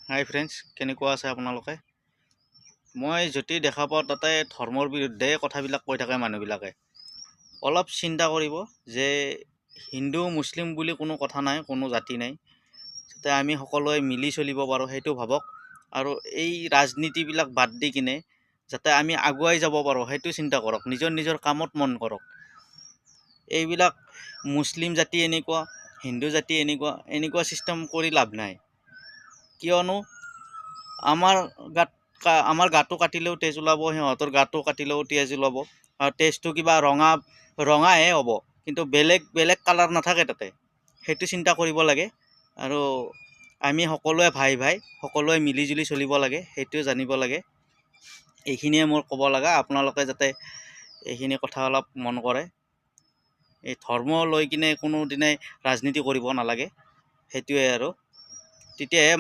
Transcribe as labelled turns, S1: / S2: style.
S1: হাই friends, কেনেকুৱা আছে আপোনালোকে? মই যদি দেখা পাওঁ তাতে ধৰ্মৰ বিৰুদ্ধে কথাবিলাক কৈ থাকে মানুহবিলাকে। অলপ চিন্তা কৰিব যে হিন্দু মুছলিম বুলি কোনো কথা নাই, কোনো জাতি নাই, যাতে আমি সকলোৱে মিলি চলিব পাৰোঁ সেইটো ভাবক। আৰু এই ৰাজনীতিবিলাক বাদ দি কিনে যাতে আমি আগুৱাই যাব পাৰোঁ সেইটো চিন্তা কৰক, নিজৰ নিজৰ কামত মন কৰক। এইবিলাক মুছলিম জাতি এনেকুৱা, হিন্দু জাতি এনেকুৱা চিষ্টেম কৰি লাভ নাই। কিয়নো আমাৰ গাটো কাটিলেও তেজ ওলাব, সিহঁতৰ গাটো কাটিলেও তেজ ওলাব, আৰু তেজটো কিবা ৰঙাহে হ'ব, কিন্তু বেলেগ কালাৰ নাথাকে তাতে। সেইটো চিন্তা কৰিব লাগে। আৰু আমি সকলোৱে ভাই সকলোৱে মিলিজুলি চলিব লাগে, সেইটোৱে জানিব লাগে। এইখিনিয়ে মোৰ ক'ব লগা। আপোনালোকে যাতে এইখিনি কথা অলপ মন কৰে। এই ধৰ্ম লৈ কিনে কোনো দিনাই ৰাজনীতি কৰিব নালাগে, সেইটোৱে আৰু তেতিয়াহে